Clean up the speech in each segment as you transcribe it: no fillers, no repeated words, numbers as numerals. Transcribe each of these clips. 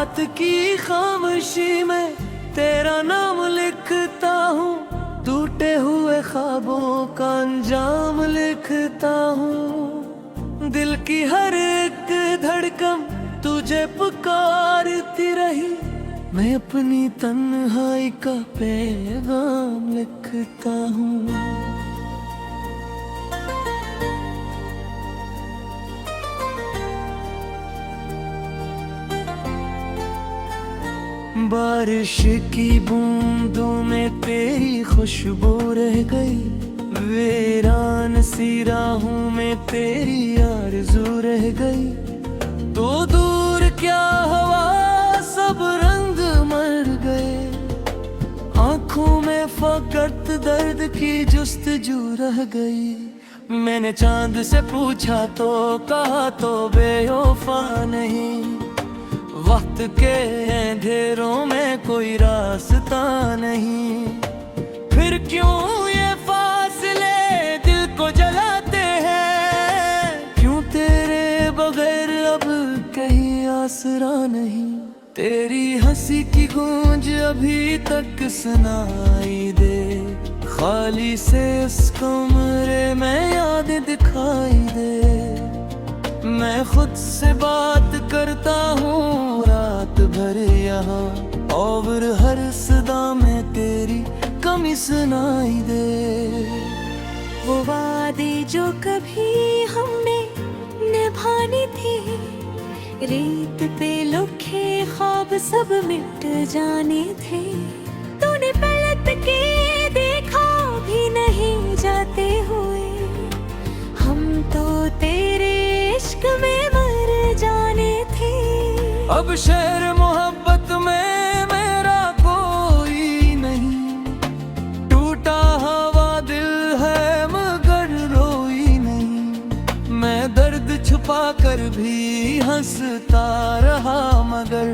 रात की खामोशी में तेरा नाम लिखता हूँ, टूटे हुए ख्वाबों का अंजाम लिखता हूँ। दिल की हर एक धड़कन तुझे पुकारती रही, मैं अपनी तन्हाई का पैगाम लिखता हूँ। बारिश की बूंदों में तेरी खुशबू रह गई, वीरान सी राहों में तेरी आरज़ू रह गई। तो दूर क्या हवा सब रंग मर गए, आंखों में फकत दर्द की जुस्तजू रह गई। मैंने चांद से पूछा तो कहा तो बेवफा नहीं, वक्त के अंधेरों में कोई रास्ता नहीं। फिर क्यों ये फासले दिल को जलाते हैं, क्यों तेरे बगैर अब कहीं आसरा नहीं। तेरी हंसी की गूंज अभी तक सुनाई दे, खाली से इस कमरे में यादें दिखाई दे। मैं खुद से बात करता हूँ रात भर यहाँ, और हर सदा में तेरी कमी सुनाई दे। वो वादे जो कभी हमने निभाने थे, रेत पे लुखे ख्वाब सब मिट जाने थे। तूने पलट के देखा भी नहीं जाते हुए, हम तो तेरे इश्क में मर जाने थे। अब शहर मोहब्बत में मेरा कोई नहीं, टूटा हवा दिल है मगर रोई नहीं। मैं दर्द छुपा कर भी हंसता रहा, मगर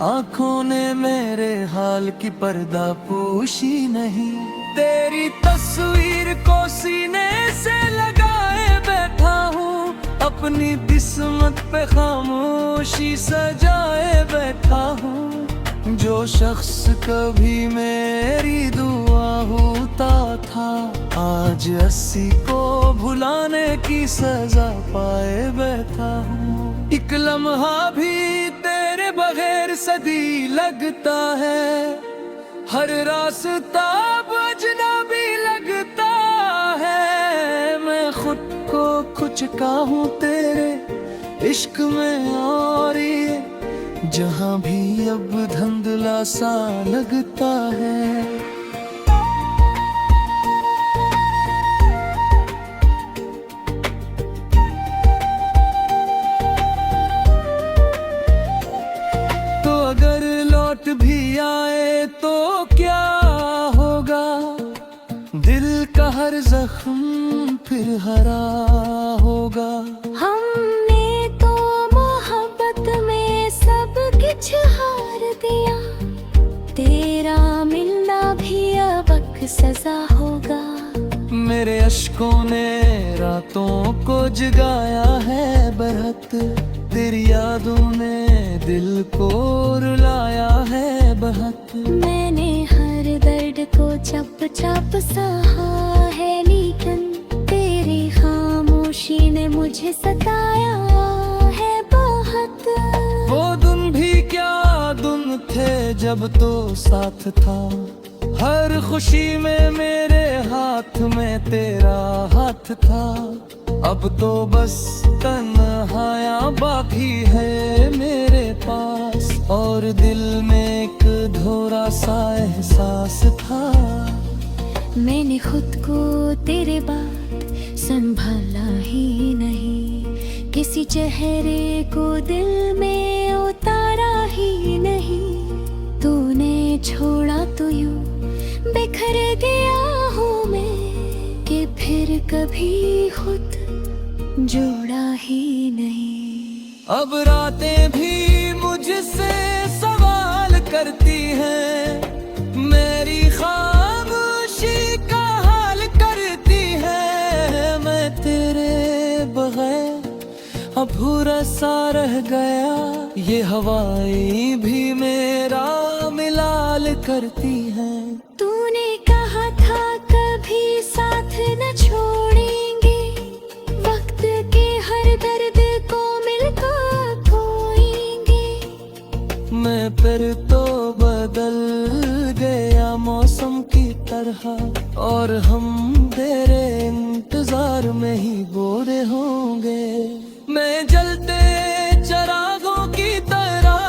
आंखों ने मेरे हाल की पर्दा पोशी नहीं। तेरी तस्वीर को सीने से लगाए बैठा हूँ, अपनी किस्मत पे खामोशी सजाए बैठा हूँ। जो शख्स कभी मेरी दुआ होता था, आज 80 को भुलाने की सजा पाए बैठा हूँ। एक लम्हा भी तेरे बगैर सदी लगता है, हर रास्ता अजनबी लगता है। मैं खुद को कुछ हूँ तेरे इश्क में, और ये जहाँ भी अब धुंधला सा लगता है। तो अगर लौट भी आए तो क्या होगा, दिल का हर जख्म फिर हरा होगा। हमने तो मोहब्बत में सब कुछ हार दिया, तेरा मिलना भी अब एक सजा होगा। मेरे अश्कों ने रातों को जगाया है बरहत, तेरी यादों ने दिल को रुलाया है बहुत। मैंने हर दर्द को चप चप सहा है, लेकिन तेरी खामोशी ने मुझे सताया है बहुत। वो दिन भी क्या दिन थे जब तो साथ था, हर खुशी में मेरे हाथ में तेरा हाथ था। अब तो बस तन्हाया बाकी है मेरे पास, और दिल में एक अधूरा सा एहसास था। मैंने खुद को तेरे बाद संभाला ही नहीं, किसी चेहरे को दिल में उतारा ही नहीं। तूने छोड़ा तो यूं बिखर गया हूँ मैं, कि फिर कभी खुद जोड़ा ही नहीं। अब रातें भी मुझसे सवाल करती हैं, मेरी खामोशी का हाल करती है। मैं तेरे बगैर अधूरा सा रह गया, ये हवाएं भी मेरा मिलाल करती हैं। तूने कहा था कभी साथ न छोड़ेंगे, वक्त के हर दर्द को मिलकर खोएंगे। मैं फिर तो बदल गया मौसम की तरह, और हम तेरे इंतजार में ही बोरे होंगे। मैं जलते चरागों की तरह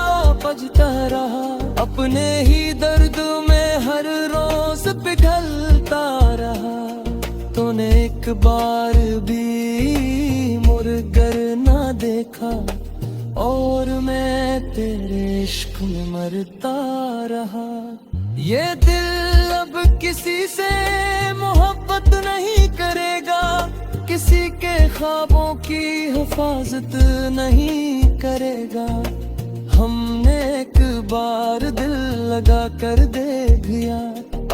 बजता रहा, अपने ही दर्द में हर रोज पिघलता रहा। तूने एक बार भी मुड़कर ना देखा, और मैं तेरे इश्क में मरता रहा। ये दिल अब किसी से मोहब्बत नहीं करेगा, किसी के ख्वाबों की हिफाजत नहीं करेगा। हमने एक बार दिल लगा कर देख लिया,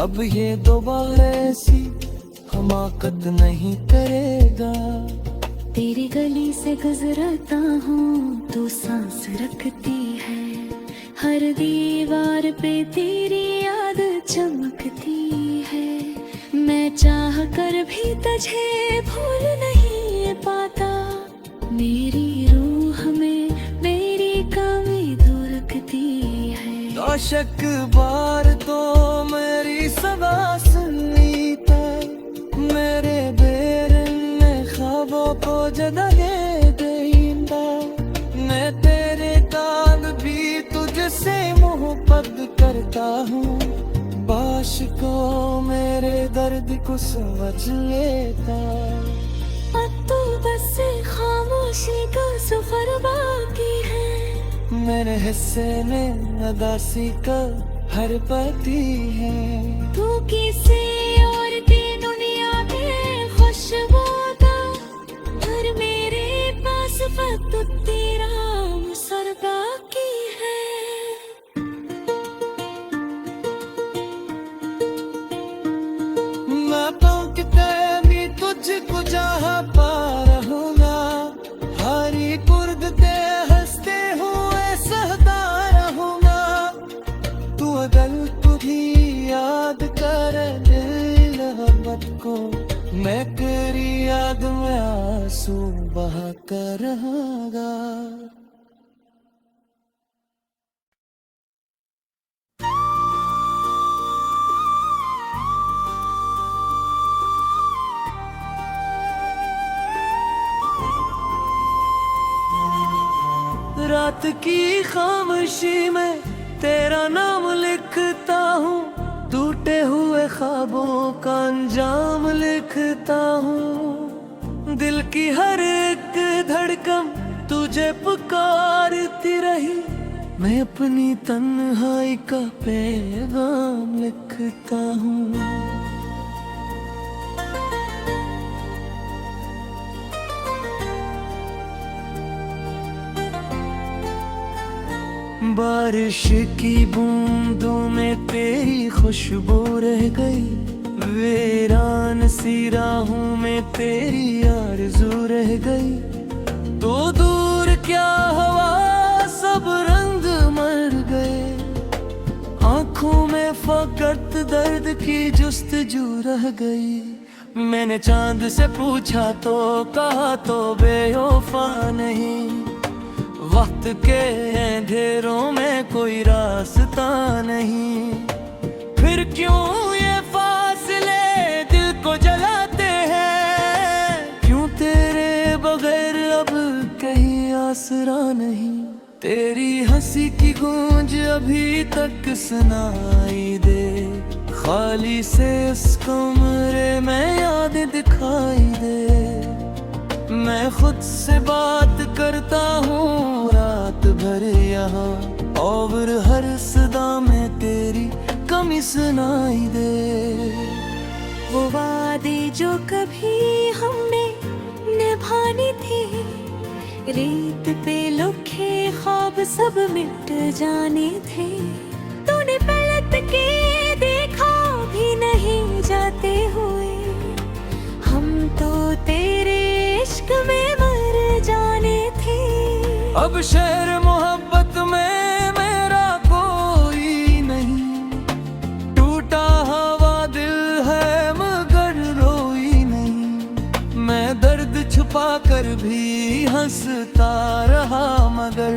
अब ये दोबारा ऐसी हमाकत नहीं करेगा। तेरी गली से गुजरता हूँ तो सांस रखती है, हर दीवार पे तेरी याद चमकती है। मैं चाह कर भी तुझे भूल नहीं पाता, मेरी रूह में मेरी कमी धुलकती है। दशक बार तो मेरी सदा सुनी था, मेरे बेरने ख्वाबों को जगह देंदा। मैं तेरे काल भी तुझसे मोहब्बत करता हूँ, बाश को मेरे दर्द को समझ लेता। अब तो बस खामोशी का सफर बाकी है, मेरे हिस्से में अदासी का हर पति है। तू किसी और की दुनिया में खुशबू का, और मेरे पास वक्त तेरा मुसर बाकी है। मैं पंखते भी तुझको चाह पा रहूंगा, हरी कुर्द ते हंसते हुए सहता रहूंगा। तू अदल तुझी याद कर दिल मोहब्बत को, मैं तेरी याद में आंसू बहा कर रहूंगा। रात की खामोशी में तेरा नाम लिखता हूँ, टूटे हुए ख्वाबों का अंजाम लिखता हूँ। दिल की हर एक धड़कन तुझे पुकारती रही, मैं अपनी तन्हाई का पैगाम लिखता हूँ। बारिश की बूंदों में तेरी खुशबू रह गई, वीरान सी राहों में तेरी आरज़ू रह गई। तो दूर क्या हवा सब रंग मर गए, आंखों में फकत दर्द की जुस्तजू रह गई। मैंने चांद से पूछा तो कहा तो बेवफा नहीं, वक्त के अंधेरों में कोई रास्ता नहीं। फिर क्यों ये फासले दिल को जलाते हैं, क्यों तेरे बगैर अब कहीं आसरा नहीं। तेरी हंसी की गूंज अभी तक सुनाई दे, खाली से इस कमरे में याद दिखाई दे। मैं खुद से बात करता हूँ रात भर यहाँ, और हर सदा में तेरी कमी सुनाई दे। वो वादे जो कभी हमने निभानी थी, रेत पे लिखे ख्वाब सब मिट जाने थे। तूने पलट के देखा भी नहीं जाते हुए, हम तो तेरे इश्क में मर जाने थे। अब शहर मोहब्बत कर भी हंसता रहा, मगर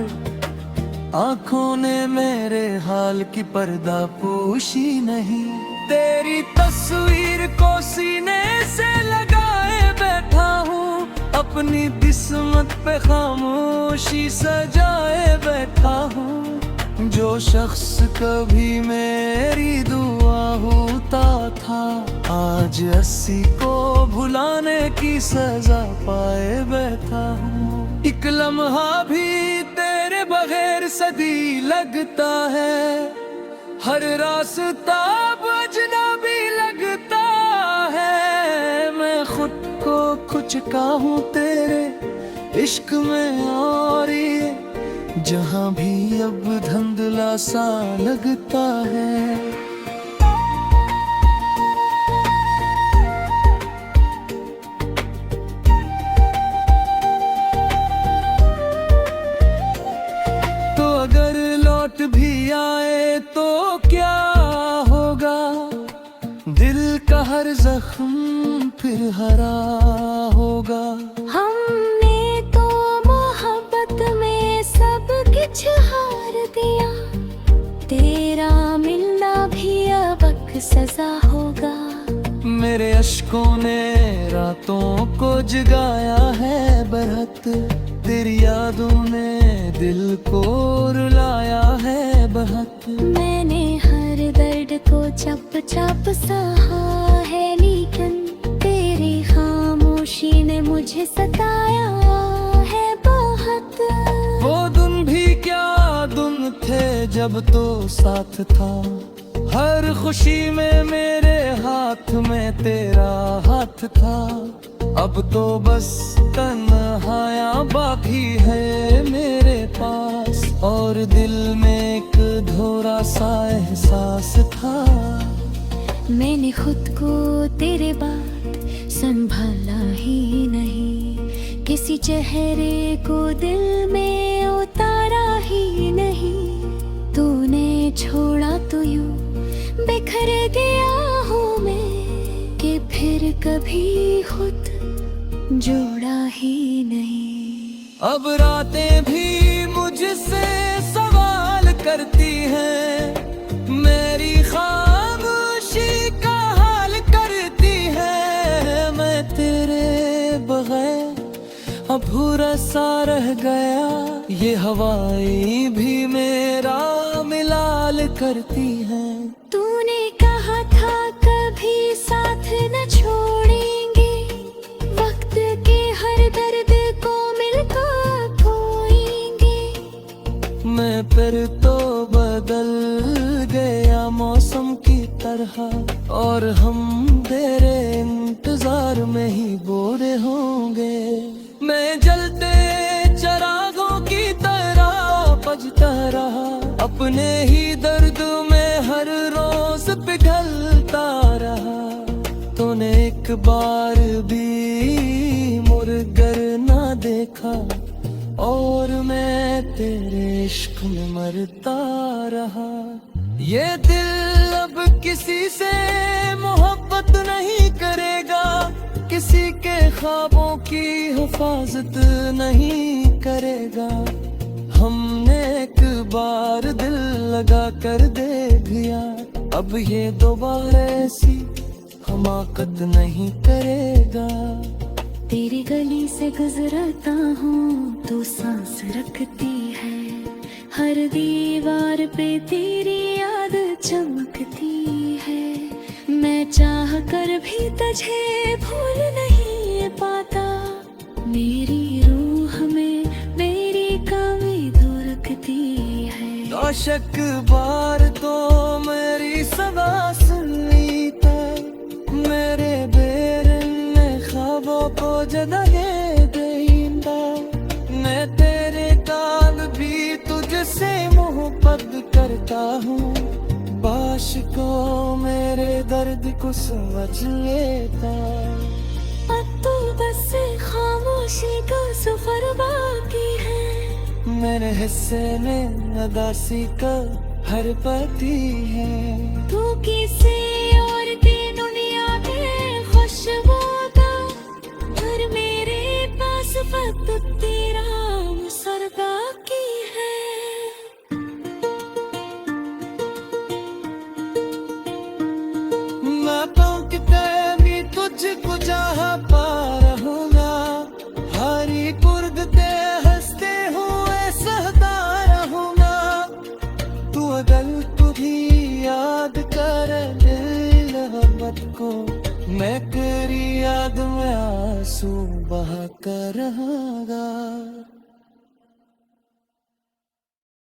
आंखों ने मेरे हाल की पर्दा पोशी नहीं। तेरी तस्वीर को सीने से लगाए बैठा हूँ, अपनी किस्मत पे खामोशी सजाए बैठा हूँ। जो शख्स कभी मेरी दुआ होता था, आज 80 को भुलाने की सजा पाए बैठा हूँ। एक लम्हा भी तेरे बगैर सदी लगता है, हर रास्ता अजनबी लगता है। मैं खुद को कुछ हूँ तेरे इश्क में, और ये जहाँ भी अब धुंधला सा लगता है। तो अगर लौट भी आए तो क्या होगा, दिल का हर जख्म फिर हरा होगा। हमने तो मोहब्बत में सब कुछ हार दिया, तेरा मिलना भी अब एक सजा होगा। मेरे अश्कों ने रातों को जगाया है बरहत, तेरी यादों ने दिल को रुलाया है बहुत। मैंने हर दर्द को चप चप सहा है, लेकिन तेरी खामोशी ने मुझे सताया है बहुत। वो दिन भी क्या दिन थे जब तो साथ था, हर खुशी में मेरे हाथ में तेरा हाथ था। अब तो बस तन्हाइयाँ बाकी है मेरे पास, और दिल में एक अधूरा सा एहसास था। मैंने खुद को तेरे बाद संभाला ही नहीं, किसी चेहरे को दिल में उतारा ही नहीं। तूने छोड़ा तो यूं बिखर गया हूँ मैं, कि फिर कभी खुद जोड़ा ही नहीं। अब रातें भी मुझसे सवाल करती हैं, मेरी खामोशी का हाल करती है। मैं तेरे बगैर अधूरा सा रह गया, ये हवाएं भी मेरा मिलाल करती हैं। तूने कहा था कभी साथ न छोड़ेंगे, वक्त के हर दर्द को मिलकर खोएंगे। मैं फिर तो बदल गया मौसम की तरह, और हम तेरे इंतजार में ही बोरे होंगे। मैं जलते चिरागों की तरह बजता रहा, अपने ही दर्द में हर रोज पिघलता रहा। तूने एक बार भी मुड़कर ना देखा, और मैं तेरे इश्क में मरता रहा। ये दिल अब किसी से मोहब्बत नहीं करेगा, किसी के ख्वाबों की हिफाजत नहीं करेगा। हमने एक बार दिल लगा कर देख लिया, अब ये दोबारा ऐसी हमाकत नहीं करेगा। तेरी गली से गुजरता हूँ तो सांस रखती है, हर दीवार पे तेरी याद चमकती है। मैं चाह कर भी तुझे भूल नहीं पाता, मेरी रूह में मेरी कमी धुरकती है। दौशक बार तो मेरी सदा सुन ली था, मेरे बेरने ख्वाबों को जगाए देंदा। मैं तेरे काल भी तुझसे मोहब्बत करता हूँ, बाश को मेरे दर्द को समझ लेता। अब तो बस खामोशी का सफर बाकी है, मेरे हिस्से में अदासी का हर पति है। तू किसी और की दुनिया में खुशबू था, और मेरे पास सिफत तेरा मुसरदा की है। मैं पाऊं कि तेरी तुझको जहाँ पा रहूंगा, हरी कुर्द ते हंसते हुए सहदा रहूंगा। तू अदल तुझी याद कर दिल मोहब्बत को, मैं तेरी याद में आंसू बहा कर रहूंगा।